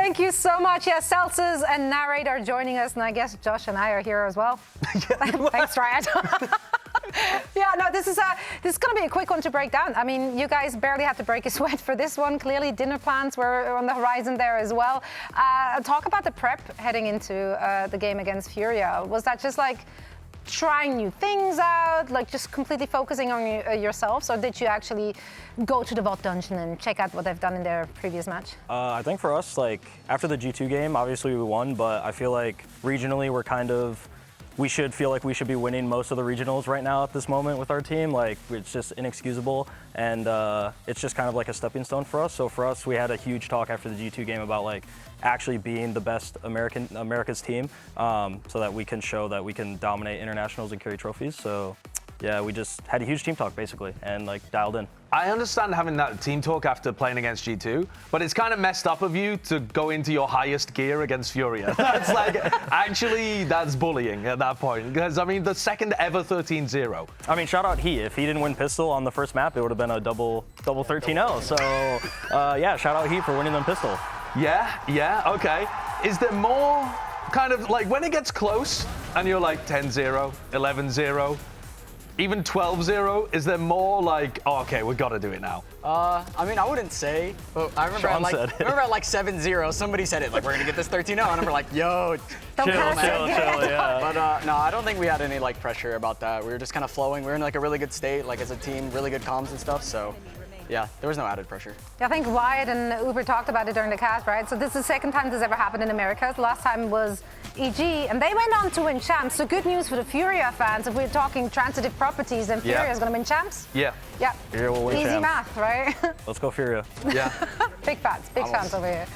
Thank you so much. Yes, Zellsis and N4RRATE are joining us, and I guess Josh and I are here as well. Thanks, Ryan. Yeah, no, this is going to be a quick one to break down. I mean, you guys barely had to break a sweat for this one. Clearly, dinner plans were on the horizon there as well. Talk about the prep heading into the game against Furia. Was that just like trying new things out, like just completely focusing on yourselves, or did you actually go to the Vault dungeon and check out what they've done in their previous match? I think for us, like after the G2 game, obviously we won, but I feel like regionally we should feel like we should be winning most of the regionals right now at this moment with our team. Like, it's just inexcusable, and it's just kind of like a stepping stone for us. So for us, we had a huge talk after the G2 game about like actually being the best America's team, so that we can show that we can dominate internationals and carry trophies. So yeah, we just had a huge team talk basically, and like dialed in. I understand having that team talk after playing against G2, but it's kind of messed up of you to go into your highest gear against Furia. That's like, actually, that's bullying at that point. Because, I mean, the second ever 13-0. I mean, shout out He. If he didn't win Pistol on the first map, it would have been a double 13-0. So, yeah, shout out He for winning on Pistol. Yeah, okay. Is there more kind of, like, when it gets close and you're like 10-0, 11-0, even 12-0, is there more like, oh, okay, we got to do it now? I mean, I wouldn't say, but I remember at like 7-0, somebody said it, like, we're going to get this 13-0, and I'm like, yo, chill, yeah. But no, I don't think we had any like pressure about that. We were just kind of flowing. We were in like a really good state, like as a team, really good comms and stuff, so yeah, there was no added pressure. I think Wyatt and Uber talked about it during the cast, right? So this is the second time this ever happened in Americas. Last time was EG, and they went on to win champs. So good news for the Furia fans. If we're talking transitive properties, then Furia is going to win champs. Yeah. Furia will win Easy champs. math, right? Let's go Furia. Yeah. Big fans over here.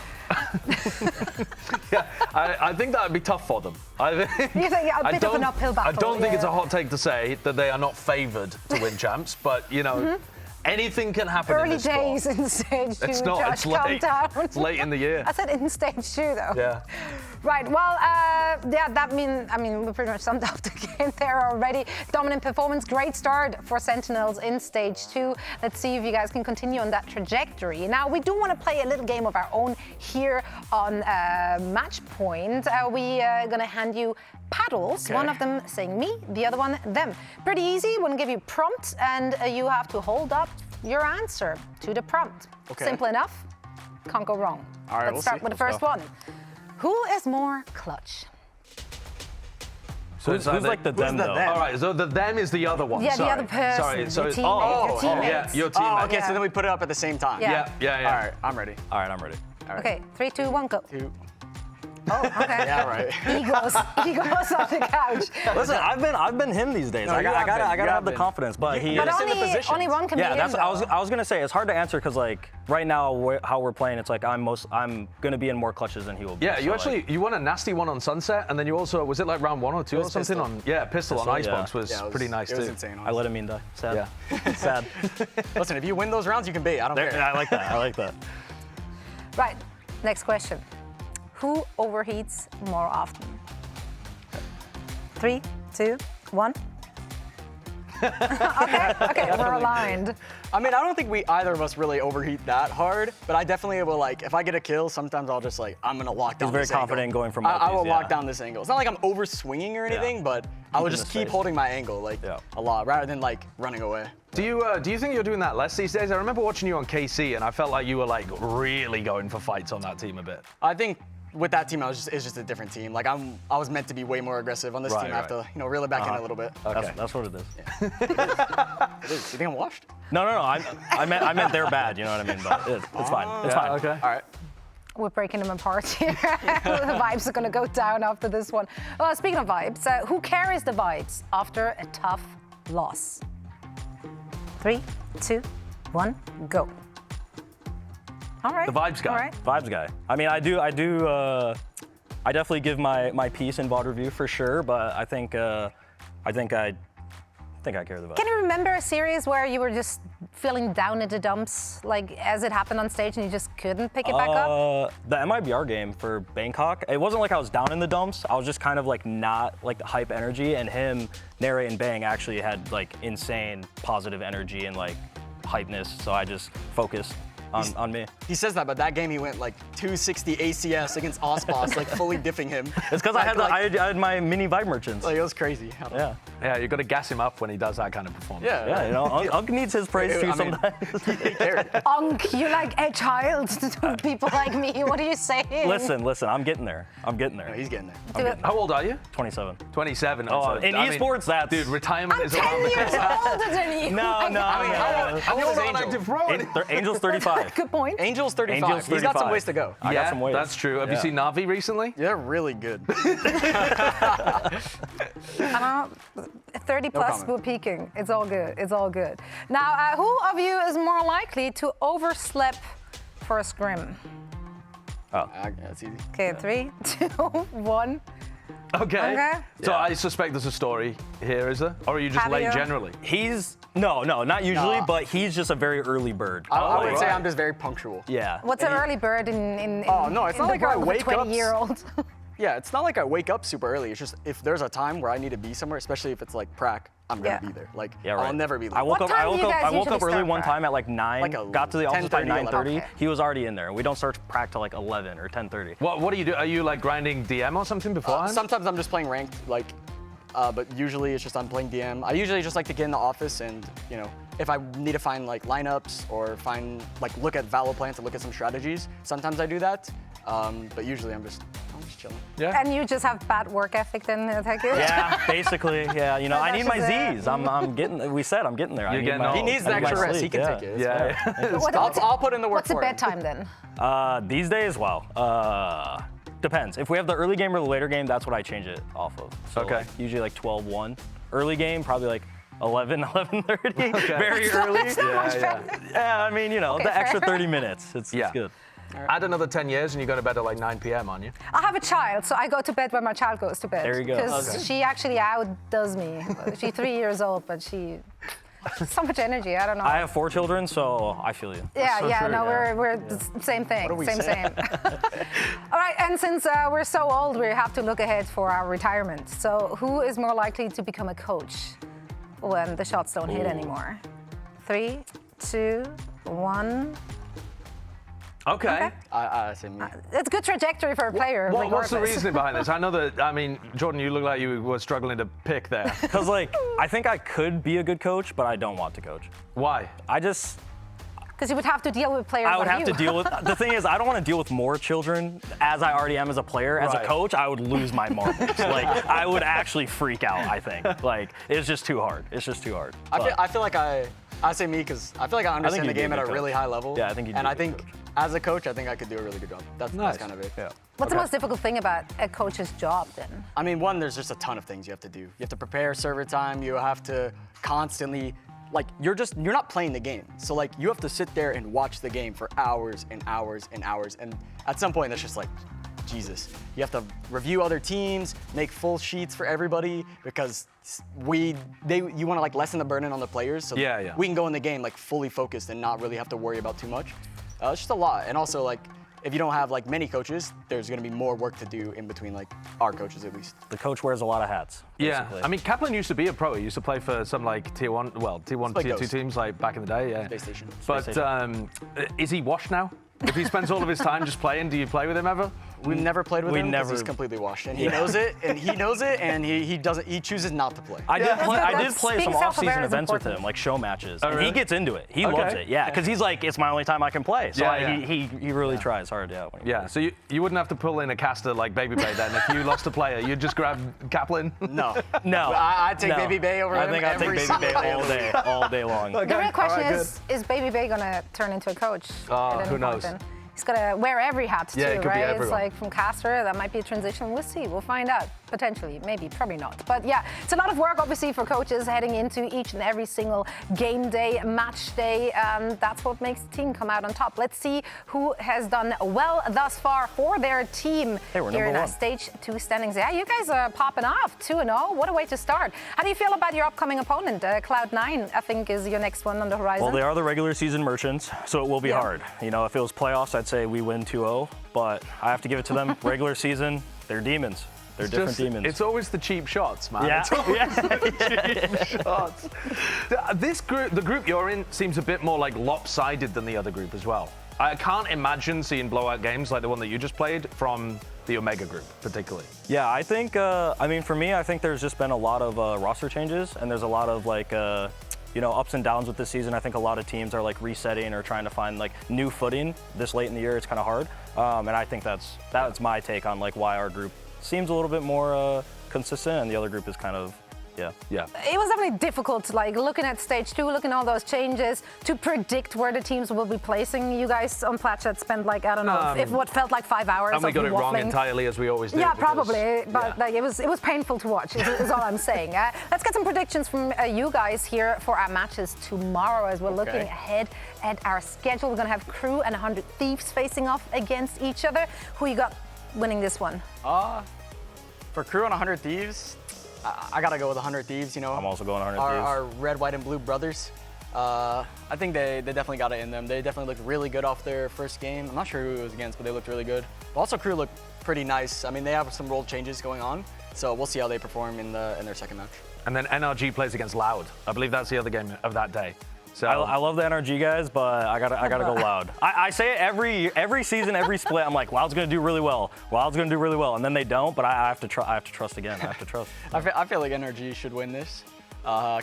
Yeah, I think that would be tough for them. You think a bit of an uphill battle? I don't think it's a hot take to say that they are not favoured to win champs, but you know, anything can happen in this Early days sport. in stage 2, It's not, Josh, it's late. calm down. It's late in the year. I said in stage 2, though. Yeah. Right, well, yeah, I mean, we pretty much summed up the game there already. Dominant performance, great start for Sentinels in stage 2. Let's see if you guys can continue on that trajectory. Now, we do want to play a little game of our own here on Match Point. We're going to hand you paddles, one of them saying me, the other one them. Pretty easy, we're going to give you prompts, and you have to hold up your answer to the prompt. Okay. Simple enough, can't go wrong. All right, Let's start with the first one. Who is more clutch? So Who's like the them, though? All right, so the them is the other one. Yeah, Sorry. the other person. Sorry, so your teammate, your teammates. yeah, your teammate. Oh, okay, so then we put it up at the same time. Yeah. Yeah. All right, I'm ready. All right, I'm ready. All right. Okay, 3, 2, 1, go. 2. Oh, okay. Yeah, right. Egos on the couch. Listen, I've been him these days. No, I gotta have the been. confidence, but he. But in the positions. only one can Yeah, be that's in, I was gonna say it's hard to answer because like right now how we're playing, it's like I'm gonna be in more clutches than he will be. Yeah, you so, actually you won a nasty one on Sunset, and then you also was it like round 1 or 2 or something Pistol. on Pistol on Icebox was Yeah, pretty nice it was too. insane. I let him in die. Sad. Yeah. Sad. Listen, if you win those rounds, you can bait. I don't care. I like that. I like that. Right, next question. Who overheats more often? 3, 2, 1. Okay, we're aligned. I mean, I don't think either of us really overheat that hard, but I definitely will, like, if I get a kill, sometimes I'll just, like, I'm going to lock down He's very this angle. confident going for I will multis, lock yeah. down this angle. It's not like I'm over swinging or anything, but I will Keeping just the keep space. holding my angle, like, a lot, rather than, like, running away. Do you think you're doing that less these days? I remember watching you on KC, and I felt like you were like really going for fights on that team a bit. I think with that team, it's just a different team. Like, I was meant to be way more aggressive. On this team, I have to, reel it back in a little bit. Okay. That's what it is. You think I'm washed? No. I meant they're bad. You know what I mean? But it's fine. It's fine. Okay. All right. We're breaking them apart here. The vibes are going to go down after this one. Well, speaking of vibes, who carries the vibes after a tough loss? 3, 2, 1, go. All right. The vibes guy. All right. Vibes guy. I mean, I definitely give my piece in VOD review for sure, but I think I carry the vibes. Can you remember a series where you were just feeling down at the dumps, like as it happened on stage and you just couldn't pick it back up? The MIBR game for Bangkok, it wasn't like I was down in the dumps. I was just kind of like not like the hype energy, and him, N4RRATE, and Bang actually had like insane positive energy and like hypeness, so I just focused on me. He says that, but that game he went like 260 ACS against Osboss, like fully diffing him. It's because I had my mini Vibe merchants. Like, it was crazy. Yeah. Yeah, you got to gas him up when he does that kind of performance. Yeah. Yeah, you know, Unk needs his praise too sometimes. Unk, you're like a child to people like me. What are you saying? Listen, I'm getting there. I'm getting there. No, he's getting there. Do it. How old are you? 27. 27. Oh, in esports, that's... Dude, retirement I'm is 10 around the years corner. older than you. No. How old is You're Angel? on active pro. Angel's 35. Good point. Angel's 35. Angel's He's got some 35. ways to go. I got some ways. That's true. Have you Yeah. seen Na'Vi recently? They're really good. 30 plus, comment. we're peaking. It's all good. It's all good. Now, who of you is more likely to overslip for a scrim? That's easy. Okay, 3, 2, 1. Okay. Okay. So I suspect there's a story here, is there? Or are you just Have late you? generally? He's no, not usually, Nah. but he's just a very early bird. I would say right. I'm just very punctual. Yeah. What's an early bird in Oh, no, it's in not the like I world of a wake up 20-year-old? Yeah, it's not like I wake up super early. It's just if there's a time where I need to be somewhere, especially if it's like prac, I'm gonna Yeah. be there. Like, Yeah, right. I'll never be late. I woke What up. time do you guys I woke up usually early start one prac? time at like 9. Like a got to the office by 10:30, 9:30. Okay. He was already in there. We don't start prac till like 11 or 10:30. What do you do? Are you like grinding DM or something beforehand? Sometimes I'm just playing ranked, like, but usually it's just I'm playing DM. I usually just like to get in the office and, you know, if I need to find like lineups or find like look at Valo plans and look at some strategies, sometimes I do that. But usually I'm just chilling. Yeah. And you just have bad work ethic then, take it? Yeah, basically. Yeah, you know, I need my That's Z's. I'm getting. We said I'm getting there. I You're need getting my- old. He needs I the need my extra rest. sleep, He can yeah. take it. Yeah. I'll put in the work What's the for it. bedtime then? These days, well, depends. If we have the early game or the later game, that's what I change it off of. So Okay. like, usually like 12-1. Early game, probably like 11, 11:30. Very early. That's not much better. Yeah, I mean, you know, Okay, the extra fair. 30 minutes. It's good. Add another 10 years and you go to bed at like 9 p.m., aren't you? I have a child, so I go to bed when my child goes to bed. There you go. Because Okay. she actually outdoes me. She's 3 years old, but she's so much energy. I don't know. I have 4 children, so I feel you. Yeah, so yeah, true, no, yeah. we're the same thing, What are we same. saying? All right, and since we're so old, we have to look ahead for our retirement. So who is more likely to become a coach when the shots don't hit anymore? 3, 2, 1. Okay. I say me. It's a good trajectory for a player. What's the regardless. reasoning behind this? I know that, I mean, Jordan, you look like you were struggling to pick there. Because, like, I think I could be a good coach, but I don't want to coach. Why? Because you would have to deal with players I would like have you. to deal with. The thing is, I don't want to deal with more children as I already am as a player. As a Right. coach, I would lose my marbles. Like, I would actually freak out. I think. Like, it's just too hard. It's just too hard. I feel like I say me because I feel like I understand the you'd be a game at good a coach. really high level. Yeah, I think you'd And be a I good think coach. as a coach, I think I could do a really good job. That's Nice. kind of it. Yeah. What's the most difficult thing about a coach's job then? I mean, one, there's just a ton of things you have to do. You have to prepare server time. You have to constantly, like, you're not playing the game. So, like, you have to sit there and watch the game for hours and hours and hours. And at some point, that's just like, Jesus. You have to review other teams, make full sheets for everybody because you want to, like, lessen the burden on the players. So Yeah. we can go in the game, like, fully focused and not really have to worry about too much. It's just a lot. And also, like, if you don't have like many coaches, there's going to be more work to do in between like our coaches at least. The coach wears a lot of hats. Yeah, basically. I mean, Kaplan used to be a pro. He used to play for some like tier 1, play tier 2 Ghost. teams like back in the day. Yeah. Space Station. But Station. Is he washed now? If he spends all of his time just playing, do you play with him ever? We've never played with We him because never- he's completely washed, and he knows it, and he doesn't. He chooses not to play. I did play that's- some being off-season self-aware is events with important. him, like show matches. Oh, And really? he gets into it. He Okay. loves it. Yeah, because he's like, it's my only time I can play. So Yeah, he really tries hard. Yeah. when he Yeah, plays. so you wouldn't have to pull in a caster like Baby Bay then. If you lost a player, you'd just grab Kaplan? No. No. I'd take no. Baby Bay over I him think I'd take every Baby single Bay day all of the day, all day long. The real question All right, is Baby Bay gonna turn into a coach? at any who point knows? then? He's gonna wear every hat Yeah, it too, could be right? It's everyone. like from caster, that might be a transition. We'll see. We'll find out. Potentially, maybe, probably not. But yeah, it's a lot of work, obviously, for coaches heading into each and every single game day, match day. That's what makes the team come out on top. Let's see who has done well thus far for their team They were here in number our one. stage 2 standings. Yeah, you guys are popping off 2-0. What a way to start. How do you feel about your upcoming opponent? Cloud9, I think, is your next one on the horizon. Well, they are the regular season merchants, so it will be Yeah. hard. You know, if it was playoffs, I'd say we win 2-0, but I have to give it to them. Regular season, they're demons. They're different demons. It's always the cheap shots, man. Yeah. It's always the cheap shots. This group, the group you're in, seems a bit more like lopsided than the other group as well. I can't imagine seeing blowout games like the one that you just played from the Omega group, particularly. Yeah, I think, I mean, for me, I think there's just been a lot of roster changes, and there's a lot of like, you know, ups and downs with this season. I think a lot of teams are like resetting or trying to find like new footing this late in the year. It's kind of hard, and I think that's my take on like why our group seems a little bit more consistent, and the other group is kind of. Yeah. It was definitely difficult, like looking at stage 2, looking at all those changes, to predict where the teams will be placing. You guys on Platch had spent like, I don't know, if what felt like 5 hours. And we got it wrong entirely, as we always do. Yeah, probably, but like it was painful to watch. Is all I'm saying. Let's get some predictions from you guys here for our matches tomorrow, as we're looking ahead at our schedule. We're gonna have Crew and 100 Thieves facing off against each other. Who you got winning this one? For Crew and 100 Thieves, I gotta go with 100 Thieves, you know. I'm also going 100 Thieves. Our red, white, and blue brothers. I think they definitely got it in them. They definitely looked really good off their first game. I'm not sure who it was against, but they looked really good. But also Crew looked pretty nice. I mean, they have some role changes going on, so we'll see how they perform in their second match. And then NRG plays against Loud. I believe that's the other game of that day. So I love the NRG guys, but I gotta go Loud. I say it every season, every split. I'm like, Loud's gonna do really well. Loud's gonna do really well, and then they don't. But I have to trust again. I have to trust. I feel like NRG should win this,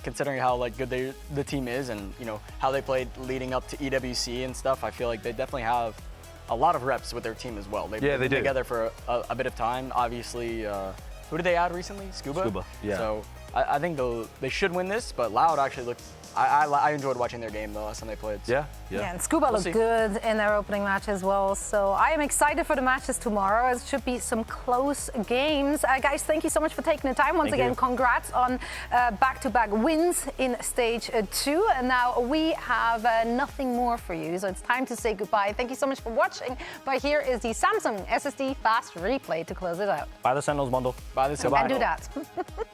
considering how like good the team is, and you know how they played leading up to EWC and stuff. I feel like they definitely have a lot of reps with their team as well. They've been together for a bit of time. Obviously, who did they add recently? Scuba. Yeah. So I think they should win this, but Loud actually looked. I enjoyed watching their game the last time they played. So. Yeah, and Scuba looked good in their opening match as well. So I am excited for the matches tomorrow. It should be some close games. Guys, thank you so much for taking the time. Once again, congrats on back-to-back wins in stage 2. And now we have nothing more for you. So it's time to say goodbye. Thank you so much for watching. But here is the Samsung SSD Fast Replay to close it out. Buy the Sentinels bundle. Buy the Sentinels bundle. And do that.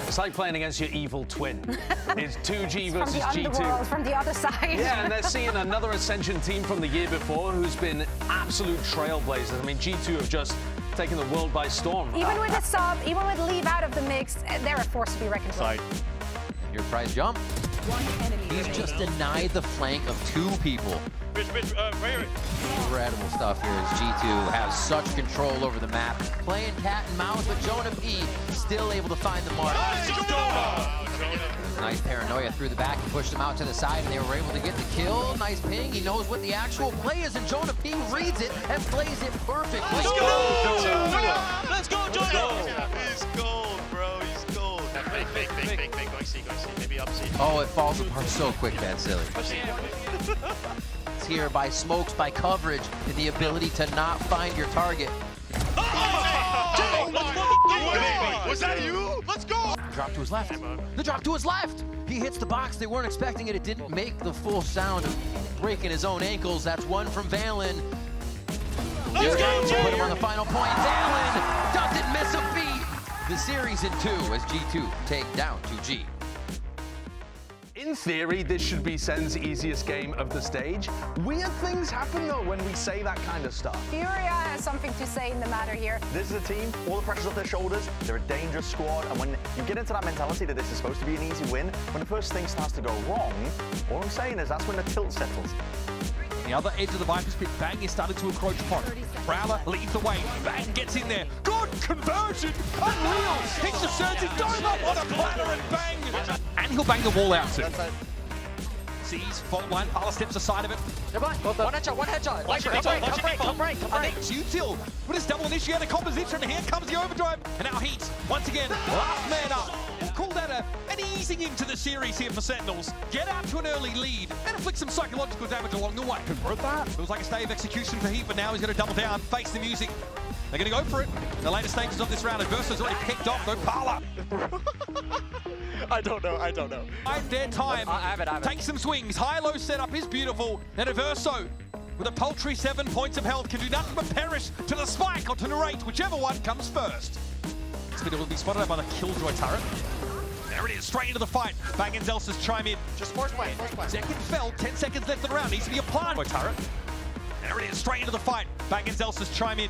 It's like playing against your evil twin. It's 2G versus G2. From the other side. Yeah, and they're seeing another Ascension team from the year before who's been absolute trailblazers. I mean, G2 have just taken the world by storm. Even with the sub, even with Leave out of the mix, they're a force to be reckoned with. Your prize jump. He's just denied the flank of 2 people. Incredible stuff here as G2 has such control over the map. Playing cat and mouse, but Jonah P still able to find the mark. Nice paranoia through the back. He pushed him out to the side, and they were able to get the kill. Nice ping. He knows what the actual play is, and Jonah P reads it and plays it perfectly. Let's go! Let's go, Jonah! He's gold, bro. He's gold. Fake. Going C. Maybe up C. Oh, it falls apart so quick, man, silly. It's here by smokes, by coverage, and the ability to not find your target. Was that you? Let's go! Drop to his left. The drop to his left. He hits the box. They weren't expecting it. It didn't make the full sound of breaking his own ankles. That's one from Valen. Let's go, Put him on the final point. Valen doesn't miss a beat. The series in 2 as G2 take down 2G. In theory, this should be Sen's easiest game of the stage. Weird things happen, though, when we say that kind of stuff. Furia has something to say in the matter here. This is a team, all the pressure's off their shoulders, they're a dangerous squad, and when you get into that mentality that this is supposed to be an easy win, when the first thing starts to go wrong, all I'm saying is that's when the tilt settles. The other edge of the Viper's pit, Bang is starting to encroach upon it. Prowler leads the way, Bang gets in there. Good conversion, unreal. Hits the surge, dive up on a platter and Bang. And he'll bang the wall out too. Sees fault line, Pala steps aside of it. One headshot. Come right. And it's Util with his double initiator composition. Here comes the overdrive. And now Heat, once again, last man up. We'll call that an easing into the series here for Sentinels. Get out to an early lead and inflict some psychological damage along the way. Convert that. It was like a stay of execution for Heat, but now he's going to double down, face the music. They're going to go for it. In the later stages of this round, Adverso's already picked off, though. Pala. I don't know. Their time. Take some swings. High-low setup is beautiful. And Averso, with a paltry 7 points of health, can do nothing but perish to the spike or to NR8, whichever one comes first. Speeder will be spotted out by the Killjoy turret. There it is, straight into the fight. Bang and Zellsis chime in. Just force play. Second fell, 10 seconds left in the round. Needs to be applied by turret. There it is, straight into the fight. Bang and Zellsis chime in.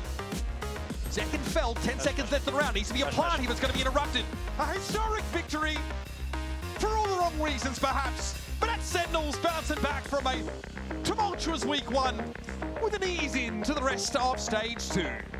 Second fell, 10 seconds left in the round. Needs to be applied. He was going to be interrupted. A historic victory for all the wrong reasons, perhaps. But that's Sentinels bouncing back from a tumultuous week 1 with an ease in to the rest of stage 2.